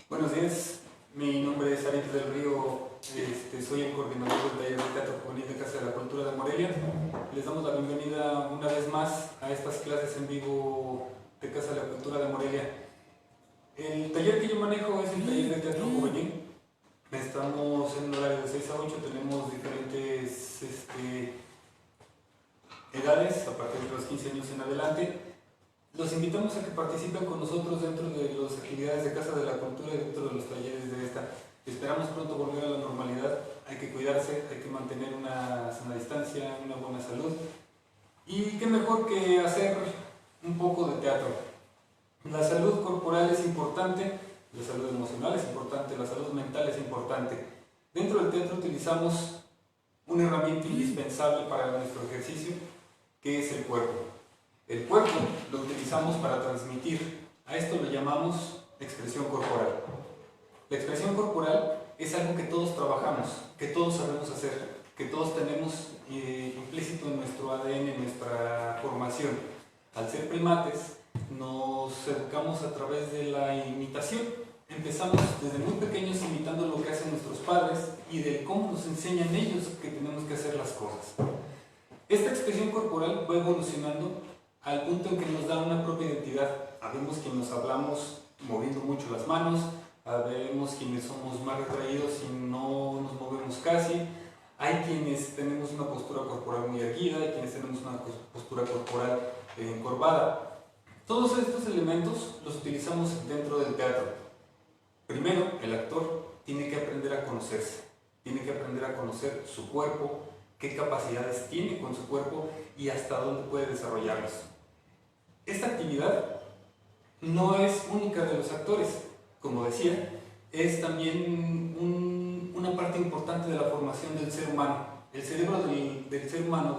Buenos días, mi nombre es Ariel del Río, soy el coordinador del taller de teatro juvenil de Casa de la Cultura de Morelia. Les damos la bienvenida una vez más a estas clases en vivo de Casa de la Cultura de Morelia. El taller que yo manejo es el taller de teatro juvenil. Estamos en un horario de 6 a 8, tenemos diferentes edades, a partir de los 15 años en adelante. Los invitamos a que participen con nosotros dentro de las actividades de Casa de la Cultura y dentro de los talleres de esta. Esperamos pronto volver a la normalidad. Hay que cuidarse, hay que mantener una sana distancia, una buena salud. Y qué mejor que hacer un poco de teatro. La salud corporal es importante, la salud emocional es importante, la salud mental es importante. Dentro del teatro utilizamos una herramienta indispensable para nuestro ejercicio, que es el cuerpo. El cuerpo lo utilizamos para transmitir, a esto lo llamamos expresión corporal. La expresión corporal es algo que todos trabajamos, que todos sabemos hacer, que todos tenemos implícito en nuestro ADN, en nuestra formación. Al ser primates, nos educamos a través de la imitación. Empezamos desde muy pequeños imitando lo que hacen nuestros padres y de cómo nos enseñan ellos que tenemos que hacer las cosas. Esta expresión corporal va evolucionando al punto en que nos da una propia identidad. Habemos quienes hablamos moviendo mucho las manos, habemos quienes somos más retraídos y no nos movemos casi, hay quienes tenemos una postura corporal muy erguida, hay quienes tenemos una postura corporal encorvada. Todos estos elementos los utilizamos dentro del teatro. Primero, el actor tiene que aprender a conocerse, tiene que aprender a conocer su cuerpo, qué capacidades tiene con su cuerpo y hasta dónde puede desarrollarlas. Esta actividad no es única de los actores, como decía, es también una parte importante de la formación del ser humano. El cerebro del ser humano,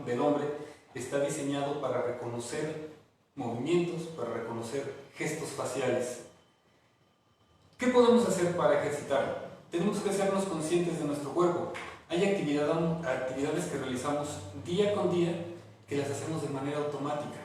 del hombre, está diseñado para reconocer movimientos, para reconocer gestos faciales. ¿Qué podemos hacer para ejercitarlo? Tenemos que hacernos conscientes de nuestro cuerpo. Hay actividades que realizamos día con día que las hacemos de manera automática,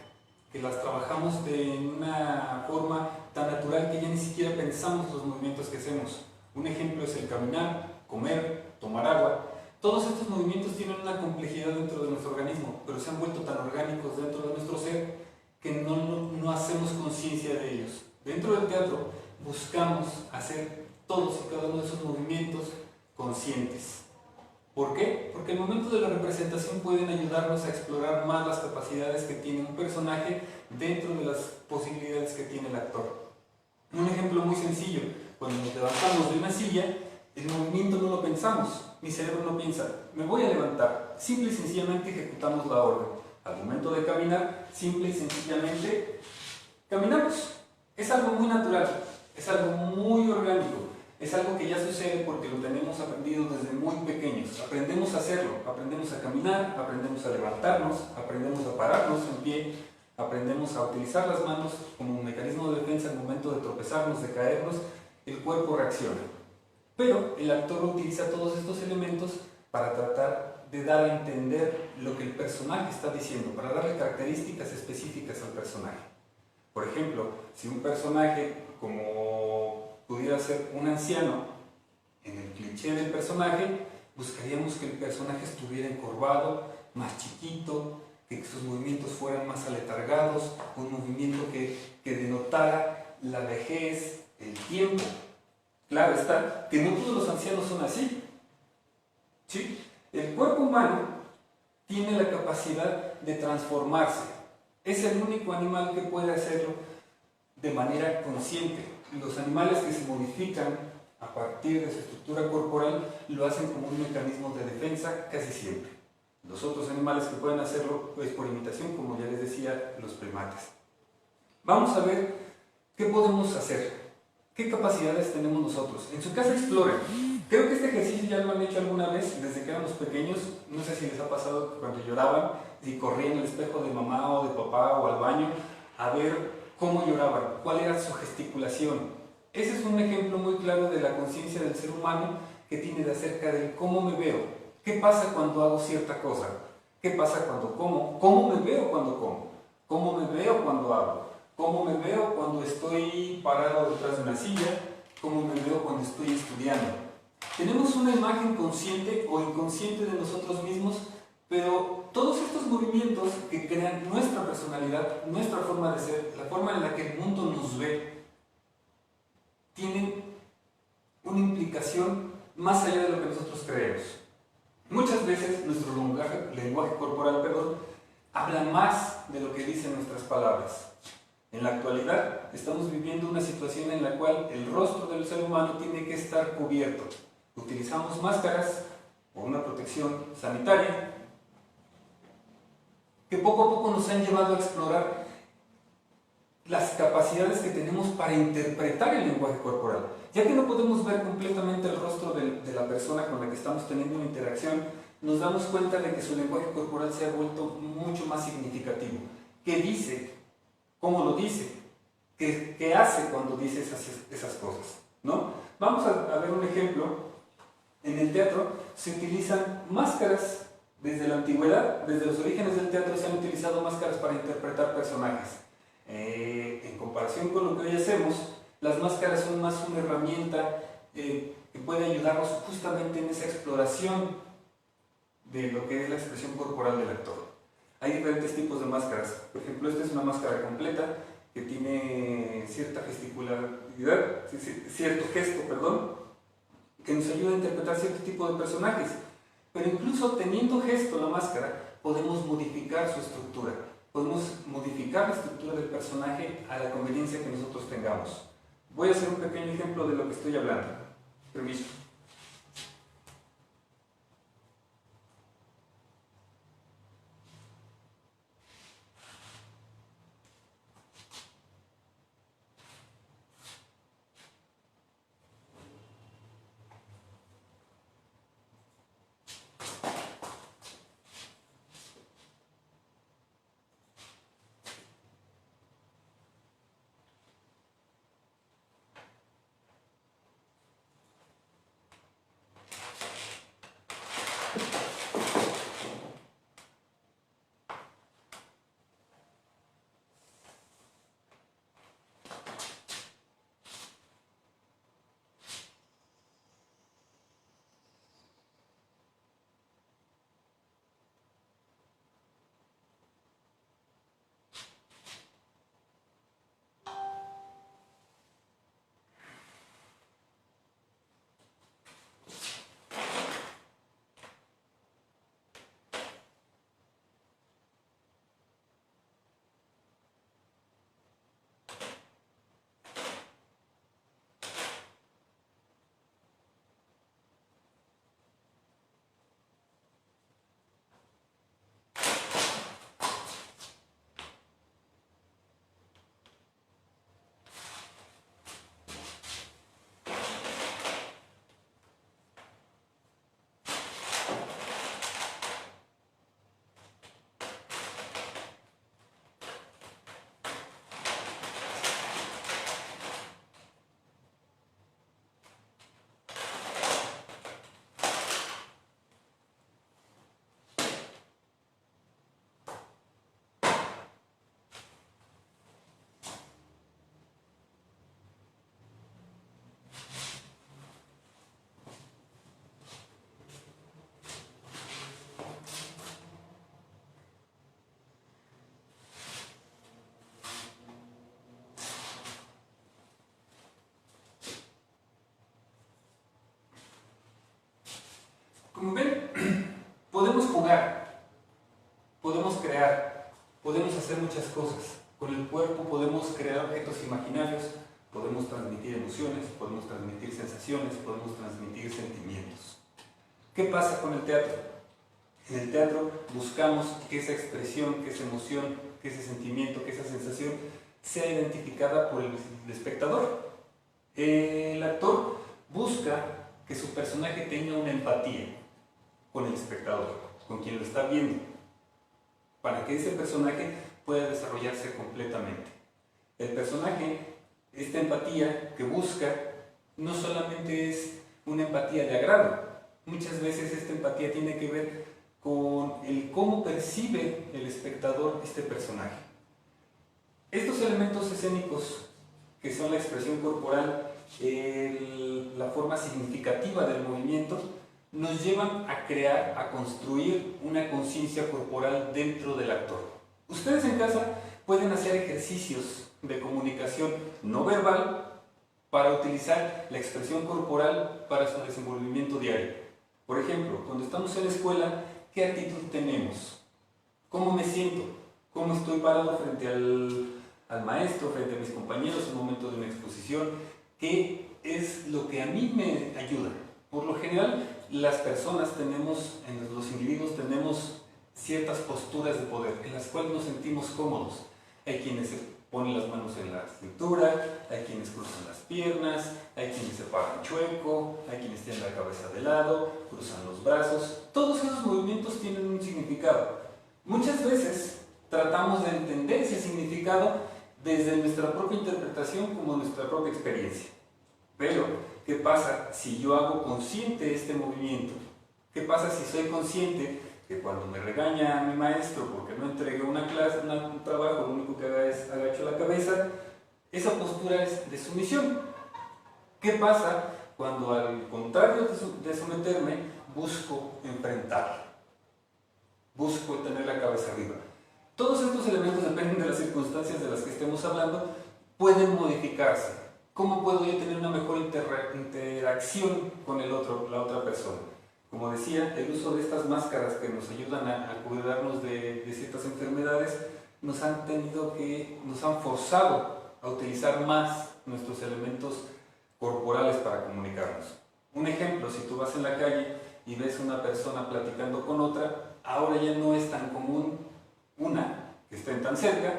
que las trabajamos de una forma tan natural que ya ni siquiera pensamos los movimientos que hacemos. Un ejemplo es el caminar, comer, tomar agua. Todos estos movimientos tienen una complejidad dentro de nuestro organismo, pero se han vuelto tan orgánicos dentro de nuestro ser que no hacemos conciencia de ellos. Dentro del teatro buscamos hacer todos y cada uno de esos movimientos conscientes. ¿Por qué? Porque al momento de la representación pueden ayudarnos a explorar más las capacidades que tiene un personaje dentro de las posibilidades que tiene el actor. Un ejemplo muy sencillo: cuando nos levantamos de una silla, el movimiento no lo pensamos, mi cerebro no piensa, me voy a levantar, simple y sencillamente ejecutamos la orden. Al momento de caminar, simple y sencillamente caminamos. Es algo muy natural, es algo muy orgánico. Es algo que ya sucede porque lo tenemos aprendido desde muy pequeños. Aprendemos a hacerlo, aprendemos a caminar, aprendemos a levantarnos, aprendemos a pararnos en pie, aprendemos a utilizar las manos como un mecanismo de defensa. Al momento de tropezarnos, de caernos, el cuerpo reacciona. Pero el actor utiliza todos estos elementos para tratar de dar a entender lo que el personaje está diciendo, para darle características específicas al personaje. Por ejemplo, si un personaje como pudiera ser un anciano, en el cliché del personaje, buscaríamos que el personaje estuviera encorvado, más chiquito, que sus movimientos fueran más aletargados, un movimiento que denotara la vejez, el tiempo. Claro está que no todos los ancianos son así. ¿Sí? El cuerpo humano tiene la capacidad de transformarse. Es el único animal que puede hacerlo de manera consciente. Los animales que se modifican a partir de su estructura corporal lo hacen como un mecanismo de defensa casi siempre. Los otros animales que pueden hacerlo es por imitación, como ya les decía, los primates. Vamos a ver qué podemos hacer, qué capacidades tenemos nosotros. En su casa exploren. Creo que este ejercicio ya lo han hecho alguna vez desde que éramos pequeños. No sé si les ha pasado que cuando lloraban y corrían al espejo de mamá o de papá o al baño a ver cómo lloraban, cuál era su gesticulación. Ese es un ejemplo muy claro de la conciencia del ser humano que tiene de acerca de cómo me veo, qué pasa cuando hago cierta cosa, qué pasa cuando como, cómo me veo cuando como, cómo me veo cuando hablo, cómo me veo cuando estoy parado detrás de una silla, cómo me veo cuando estoy estudiando. Tenemos una imagen consciente o inconsciente de nosotros mismos, pero todos estos movimientos que crean nuestra personalidad, nuestra forma de ser, la forma en la que el mundo nos ve, tienen una implicación más allá de lo que nosotros creemos. Muchas veces nuestro lenguaje corporal, habla más de lo que dicen nuestras palabras. En la actualidad estamos viviendo una situación en la cual el rostro del ser humano tiene que estar cubierto. Utilizamos máscaras o una protección sanitaria que poco a poco nos han llevado a explorar las capacidades que tenemos para interpretar el lenguaje corporal. Ya que no podemos ver completamente el rostro de la persona con la que estamos teniendo una interacción, nos damos cuenta de que su lenguaje corporal se ha vuelto mucho más significativo. ¿Qué dice? ¿Cómo lo dice? ¿Qué hace cuando dice esas cosas? ¿No? Vamos a ver un ejemplo. En el teatro se utilizan máscaras desde la antigüedad, desde los orígenes del teatro se han utilizado máscaras para interpretar personajes. En comparación con lo que hoy hacemos, las máscaras son más una herramienta que puede ayudarnos justamente en esa exploración de lo que es la expresión corporal del actor. Hay diferentes tipos de máscaras. Por ejemplo, esta es una máscara completa que tiene cierta gesticularidad, cierto gesto, que nos ayuda a interpretar cierto tipo de personajes. Pero incluso teniendo gesto la máscara, podemos modificar su estructura. Podemos modificar la estructura del personaje a la conveniencia que nosotros tengamos. Voy a hacer un pequeño ejemplo de lo que estoy hablando. Permiso. Como ven, podemos jugar, podemos crear, podemos hacer muchas cosas. Con el cuerpo podemos crear objetos imaginarios, podemos transmitir emociones, podemos transmitir sensaciones, podemos transmitir sentimientos. ¿Qué pasa con el teatro? En el teatro buscamos que esa expresión, que esa emoción, que ese sentimiento, que esa sensación sea identificada por el espectador. El actor busca que su personaje tenga una empatía con el espectador, con quien lo está viendo, para que ese personaje pueda desarrollarse completamente. El personaje, esta empatía que busca, no solamente es una empatía de agrado, muchas veces esta empatía tiene que ver con el cómo percibe el espectador este personaje. Estos elementos escénicos que son la expresión corporal, la forma significativa del movimiento, nos llevan a crear, a construir una conciencia corporal dentro del actor. Ustedes en casa pueden hacer ejercicios de comunicación no verbal para utilizar la expresión corporal para su desenvolvimiento diario. Por ejemplo, cuando estamos en la escuela, ¿qué actitud tenemos? ¿Cómo me siento? ¿Cómo estoy parado frente al maestro, frente a mis compañeros en un momento de una exposición? ¿Qué es lo que a mí me ayuda? Por lo general, las personas tenemos, los individuos tenemos ciertas posturas de poder en las cuales nos sentimos cómodos. Hay quienes se ponen las manos en la cintura, hay quienes cruzan las piernas, hay quienes se paran chueco, hay quienes tienen la cabeza de lado, cruzan los brazos. Todos esos movimientos tienen un significado. Muchas veces tratamos de entender ese significado desde nuestra propia interpretación como nuestra propia experiencia. Pero, ¿qué pasa si yo hago consciente este movimiento? ¿Qué pasa si soy consciente que cuando me regaña mi maestro porque no entregué una clase, un trabajo, lo único que haga es agacho la cabeza? Esa postura es de sumisión. ¿Qué pasa cuando al contrario de someterme busco enfrentar? Busco tener la cabeza arriba. Todos estos elementos, dependen de las circunstancias de las que estemos hablando, pueden modificarse. ¿Cómo puedo yo tener una mejor interacción con la otra persona? Como decía, el uso de estas máscaras que nos ayudan a cuidarnos de ciertas enfermedades nos han forzado a utilizar más nuestros elementos corporales para comunicarnos. Un ejemplo, si tú vas en la calle y ves una persona platicando con otra, ahora ya no es tan común una, que estén tan cerca,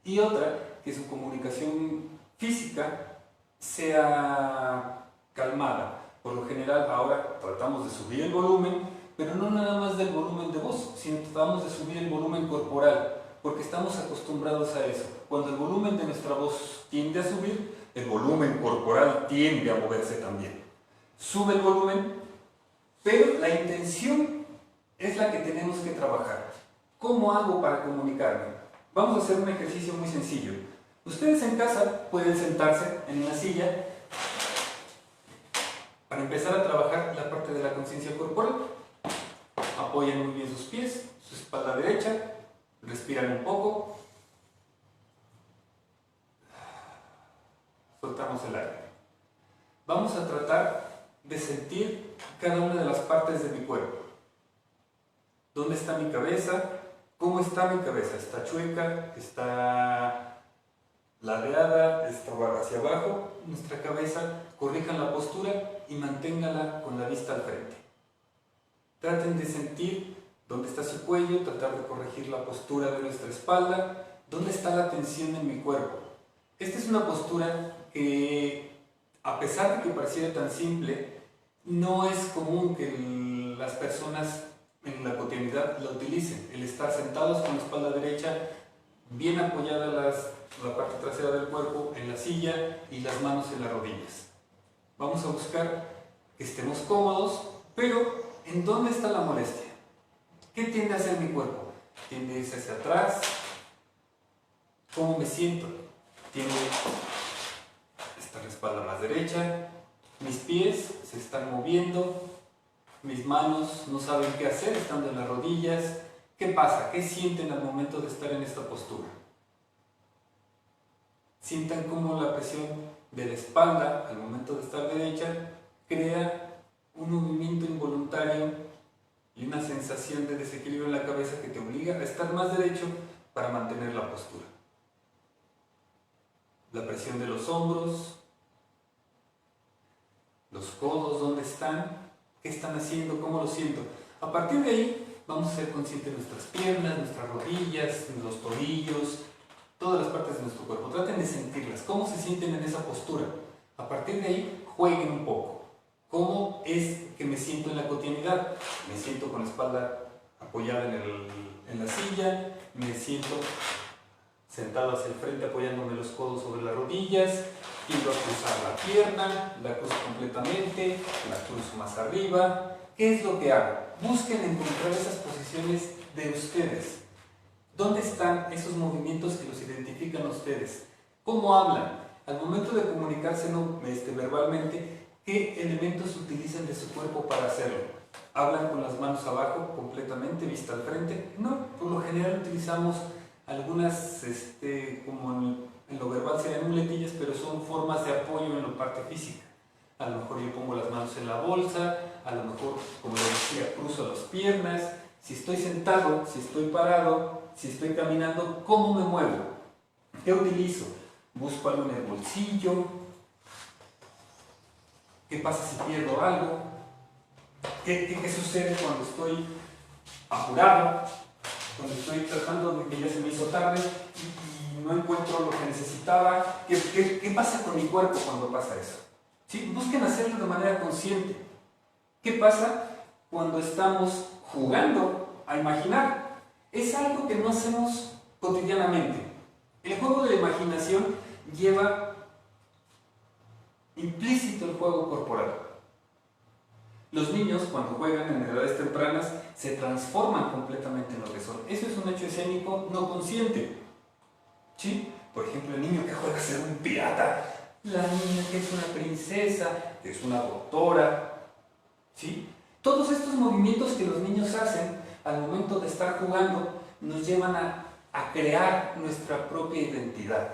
y otra, que su comunicación física sea calmada. Por lo general ahora tratamos de subir el volumen, pero no nada más del volumen de voz, sino tratamos de subir el volumen corporal, porque estamos acostumbrados a eso. Cuando el volumen de nuestra voz tiende a subir, el volumen corporal tiende a moverse también. Sube el volumen, pero la intención es la que tenemos que trabajar. ¿Cómo hago para comunicarme? Vamos a hacer un ejercicio muy sencillo. Ustedes en casa pueden sentarse en una silla para empezar a trabajar la parte de la conciencia corporal. Apoyan muy bien sus pies, su espalda derecha, respiran un poco, soltamos el aire. Vamos a tratar de sentir cada una de las partes de mi cuerpo. ¿Dónde está mi cabeza? ¿Cómo está mi cabeza? ¿Está chueca? ¿Está ladeada? ¿Está hacia abajo? Nuestra cabeza, corrijan la postura y manténgala con la vista al frente. Traten de sentir dónde está su cuello, tratar de corregir la postura de nuestra espalda, dónde está la tensión en mi cuerpo. Esta es una postura que, a pesar de que pareciera tan simple, no es común que las personas en la cotidianidad la utilicen. El estar sentados con la espalda derecha, bien apoyada la parte trasera del cuerpo en la silla y las manos en las rodillas. Vamos a buscar que estemos cómodos, pero ¿en dónde está la molestia? ¿Qué tiende a hacer mi cuerpo? ¿Tiende a irse hacia atrás? ¿Cómo me siento? ¿Tiende a estar la espalda más derecha? ¿Mis pies se están moviendo? ¿Mis manos no saben qué hacer estando en las rodillas? ¿Qué pasa? ¿Qué sienten al momento de estar en esta postura? Sientan cómo la presión de la espalda al momento de estar derecha crea un movimiento involuntario y una sensación de desequilibrio en la cabeza que te obliga a estar más derecho para mantener la postura. La presión de los hombros, los codos, ¿dónde están? ¿Qué están haciendo? ¿Cómo lo siento? A partir de ahí vamos a ser conscientes de nuestras piernas, nuestras rodillas, los tobillos, todas las partes de nuestro cuerpo. Traten de sentirlas, cómo se sienten en esa postura. A partir de ahí, jueguen un poco. ¿Cómo es que me siento en la cotidianidad? Me siento con la espalda apoyada en la silla, me siento sentado hacia el frente apoyándome los codos sobre las rodillas, quiero cruzar la pierna, la cruzo completamente, la cruzo más arriba. ¿Qué es lo que hago? Busquen encontrar esas posiciones de ustedes. ¿Dónde están esos movimientos que los identifican a ustedes? ¿Cómo hablan? al momento de comunicarse verbalmente, ¿qué elementos utilizan de su cuerpo para hacerlo? ¿Hablan con las manos abajo, completamente, vista al frente? No, por lo general utilizamos algunas, como en lo verbal serían muletillas, pero son formas de apoyo en la parte física. A lo mejor yo pongo las manos en la bolsa, a lo mejor, como les decía, cruzo las piernas. Si estoy sentado, si estoy parado, si estoy caminando, ¿cómo me muevo? ¿Qué utilizo? Busco algo en el bolsillo. ¿Qué pasa si pierdo algo? ¿Qué sucede cuando estoy apurado? Cuando estoy tratando de que ya se me hizo tarde y no encuentro lo que necesitaba. ¿Qué pasa con mi cuerpo cuando pasa eso? ¿Sí? Busquen hacerlo de manera consciente. ¿Qué pasa cuando estamos jugando a imaginar? Es algo que no hacemos cotidianamente. El juego de la imaginación lleva implícito el juego corporal. Los niños, cuando juegan en edades tempranas, se transforman completamente en lo que son. Eso es un hecho escénico no consciente. ¿Sí? Por ejemplo, el niño que juega a ser un pirata, la niña que es una princesa, que es una doctora. ¿Sí? Todos estos movimientos que los niños hacen al momento de estar jugando nos llevan a crear nuestra propia identidad.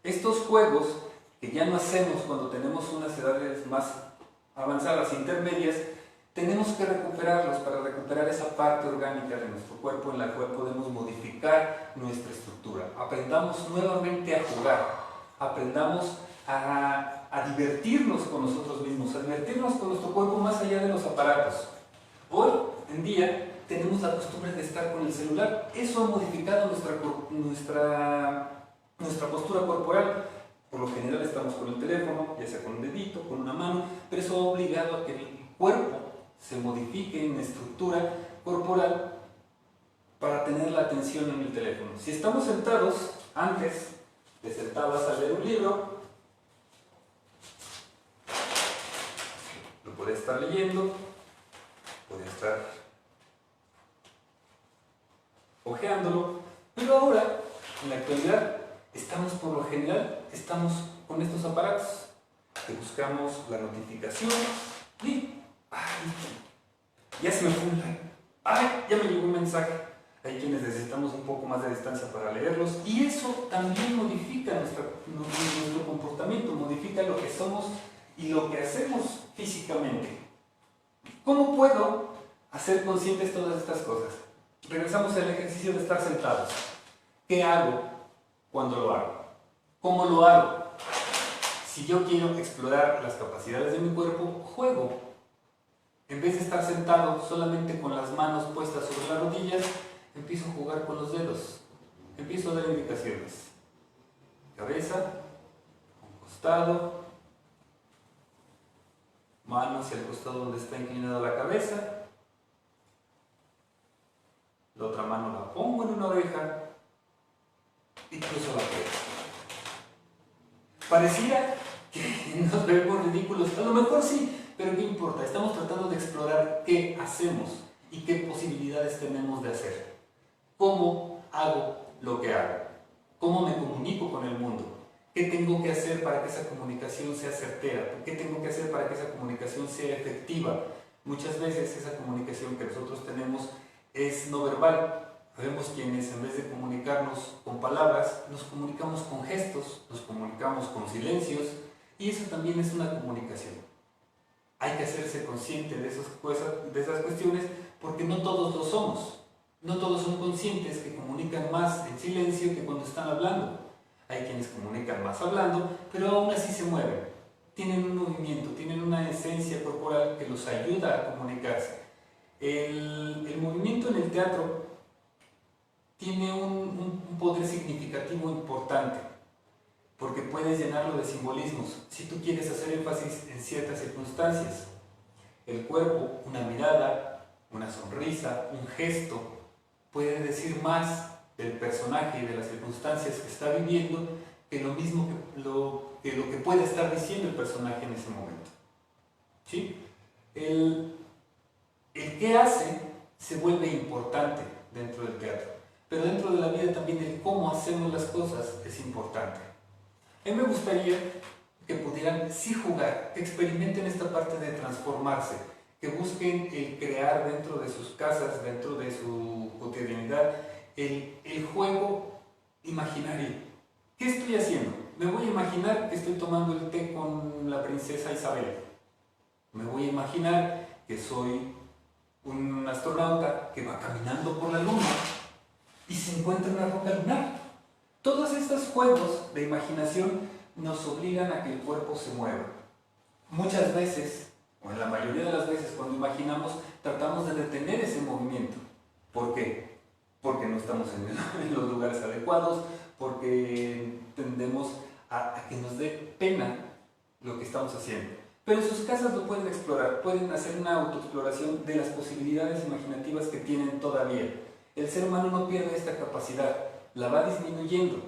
Estos juegos que ya no hacemos cuando tenemos unas edades más avanzadas, intermedias, tenemos que recuperarlos para recuperar esa parte orgánica de nuestro cuerpo en la cual podemos modificar nuestra estructura. Aprendamos nuevamente a jugar, aprendamos a divertirnos con nosotros mismos, a divertirnos con nuestro cuerpo más allá de los aparatos. Hoy en día tenemos la costumbre de estar con el celular. Eso ha modificado nuestra postura corporal. Por lo general estamos con el teléfono, ya sea con un dedito, con una mano, pero eso ha obligado a que el cuerpo se modifique en estructura corporal para tener la atención en el teléfono. Si estamos sentados, antes te sentabas a leer un libro, lo podías estar leyendo, podías estar hojeándolo, pero ahora, en la actualidad, estamos por lo general, estamos con estos aparatos, que buscamos la notificación y ¡ay! Ya se me fue un like, ¡ay! Ya me llegó un mensaje. Hay quienes necesitamos un poco más de distancia para leerlos y eso también modifica nuestro comportamiento, modifica lo que somos y lo que hacemos físicamente. ¿Cómo puedo hacer conscientes todas estas cosas? Regresamos al ejercicio de estar sentados. ¿Qué hago cuando lo hago? ¿Cómo lo hago? Si yo quiero explorar las capacidades de mi cuerpo, juego. En vez de estar sentado solamente con las manos puestas sobre las rodillas, empiezo a jugar con los dedos. Empiezo a dar indicaciones. Cabeza, un costado, mano hacia el costado donde está inclinada la cabeza. La otra mano la pongo en una oreja y cruzo la cabeza. Pareciera que nos vemos ridículos, a lo mejor sí, pero ¿qué importa? Estamos tratando de explorar qué hacemos y qué posibilidades tenemos de hacer. ¿Cómo hago lo que hago? ¿Cómo me comunico con el mundo? ¿Qué tengo que hacer para que esa comunicación sea certera? ¿Qué tengo que hacer para que esa comunicación sea efectiva? Muchas veces esa comunicación que nosotros tenemos es no verbal. Vemos quienes en vez de comunicarnos con palabras, nos comunicamos con gestos, nos comunicamos con silencios y eso también es una comunicación. Hay que hacerse consciente de esas cuestiones porque no todos lo somos. No todos son conscientes que comunican más en silencio que cuando están hablando. Hay quienes comunican más hablando, pero aún así se mueven. Tienen un movimiento, tienen una esencia corporal que los ayuda a comunicarse. El movimiento en el teatro tiene un poder significativo importante, porque puedes llenarlo de simbolismos si tú quieres hacer énfasis en ciertas circunstancias. El cuerpo, una mirada, una sonrisa, un gesto, puede decir más del personaje y de las circunstancias que está viviendo que lo mismo que lo que puede estar diciendo el personaje en ese momento. ¿Sí? El qué hace se vuelve importante dentro del teatro, pero dentro de la vida también el cómo hacemos las cosas es importante. A mí me gustaría que pudieran sí jugar, que experimenten esta parte de transformarse, que busquen el crear dentro de sus casas, dentro de su cotidianidad, el juego imaginario. ¿Qué estoy haciendo? Me voy a imaginar que estoy tomando el té con la princesa Isabel. Me voy a imaginar que soy un astronauta que va caminando por la luna y se encuentra una roca lunar. Todos estos juegos de imaginación nos obligan a que el cuerpo se mueva. Muchas veces, o en la mayoría de las veces cuando imaginamos, tratamos de detener ese movimiento. ¿Por qué? Porque no estamos en los lugares adecuados, porque tendemos a que nos dé pena lo que estamos haciendo. Pero en sus casas lo pueden explorar, pueden hacer una autoexploración de las posibilidades imaginativas que tienen todavía. El ser humano no pierde esta capacidad, la va disminuyendo,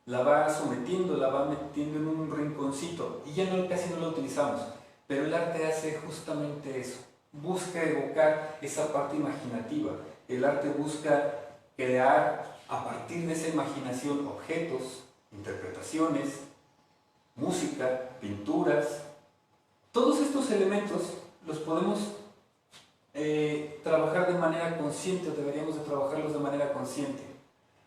la va sometiendo, la va metiendo en un rinconcito y ya casi no la utilizamos. Pero el arte hace justamente eso, busca evocar esa parte imaginativa. El arte busca crear a partir de esa imaginación objetos, interpretaciones, música, pinturas. Todos estos elementos los podemos trabajar de manera consciente, o deberíamos de trabajarlos de manera consciente,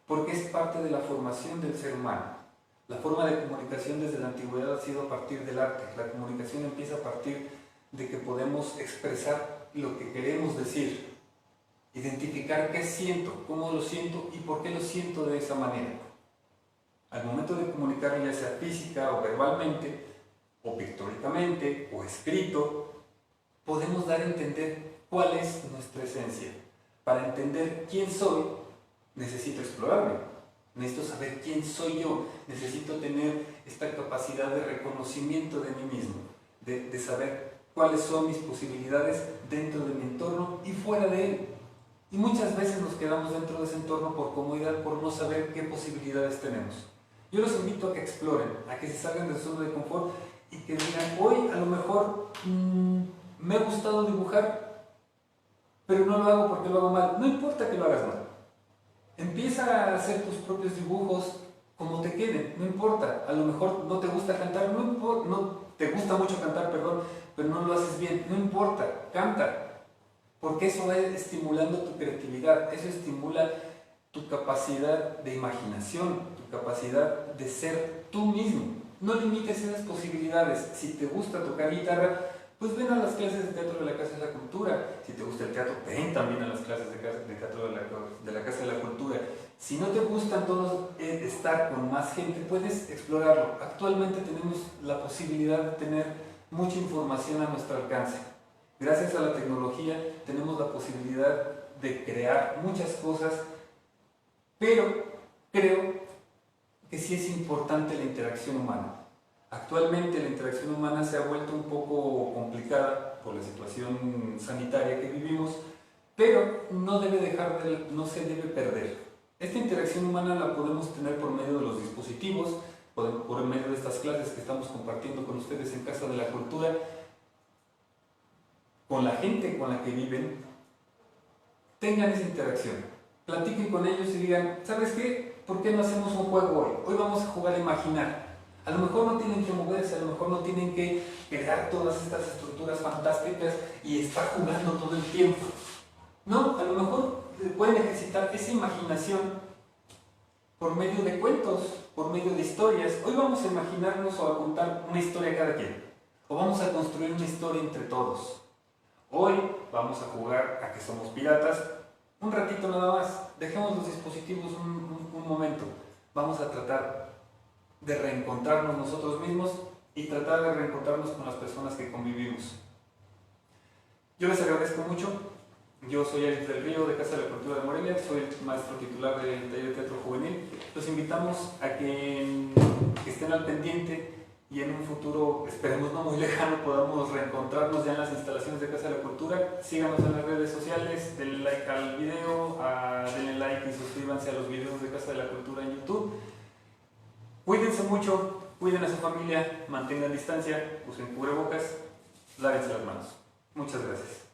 porque es parte de la formación del ser humano. La forma de comunicación desde la antigüedad ha sido a partir del arte. La comunicación empieza a partir de que podemos expresar lo que queremos decir, identificar qué siento, cómo lo siento y por qué lo siento de esa manera. Al momento de comunicar, ya sea física o verbalmente, o pictóricamente, o escrito, podemos dar a entender cuál es nuestra esencia. Para entender quién soy, necesito explorarme, necesito saber quién soy yo, necesito tener esta capacidad de reconocimiento de mí mismo, de saber cuáles son mis posibilidades dentro de mi entorno y fuera de él. Y muchas veces nos quedamos dentro de ese entorno por comodidad, por no saber qué posibilidades tenemos. Yo los invito a que exploren, a que se salgan de su zona de confort y que digan, hoy a lo mejor me ha gustado dibujar, pero no lo hago porque lo hago mal. No importa que lo hagas mal. Empieza a hacer tus propios dibujos como te queden, no importa. A lo mejor no te gusta cantar, no te gusta mucho cantar, perdón, pero no lo haces bien, no importa, canta. Porque eso va estimulando tu creatividad, eso estimula tu capacidad de imaginación, tu capacidad de ser tú mismo. No limites esas posibilidades. Si te gusta tocar guitarra, pues ven a las clases de teatro de la Casa de la Cultura. Si te gusta el teatro, ven también a las clases de teatro de la Casa de la Cultura. Si no te gustan todos estar con más gente, puedes explorarlo. Actualmente tenemos la posibilidad de tener mucha información a nuestro alcance. Gracias a la tecnología tenemos la posibilidad de crear muchas cosas, pero creo que sí es importante la interacción humana. Actualmente la interacción humana se ha vuelto un poco complicada por la situación sanitaria que vivimos, pero no se debe perder. Esta interacción humana la podemos tener por medio de los dispositivos, por medio de estas clases que estamos compartiendo con ustedes en Casa de la Cultura, con la gente con la que viven. Tengan esa interacción, platiquen con ellos y digan, ¿sabes qué? ¿Por qué no hacemos un juego hoy? Hoy vamos a jugar a imaginar. A lo mejor no tienen que moverse, a lo mejor no tienen que crear todas estas estructuras fantásticas y estar jugando todo el tiempo. No, a lo mejor pueden ejercitar esa imaginación por medio de cuentos, por medio de historias. Hoy vamos a imaginarnos o a contar una historia cada quien, o vamos a construir una historia entre todos. Hoy vamos a jugar a que somos piratas, un ratito nada más, dejemos los dispositivos un momento. Vamos a tratar de reencontrarnos nosotros mismos y tratar de reencontrarnos con las personas que convivimos. Yo les agradezco mucho. Yo soy Alex del Río, de Casa de la Cultura de Morelia, soy el maestro titular del taller de teatro juvenil. Los invitamos a que estén al pendiente y en un futuro, esperemos no muy lejano, podamos reencontrarnos ya en las instalaciones de Casa de la Cultura. Síganos en las redes sociales, denle like al video, denle like y suscríbanse a los videos de Casa de la Cultura en YouTube. Cuídense mucho, cuiden a su familia, mantengan distancia, usen cubrebocas, lávense las manos. Muchas gracias.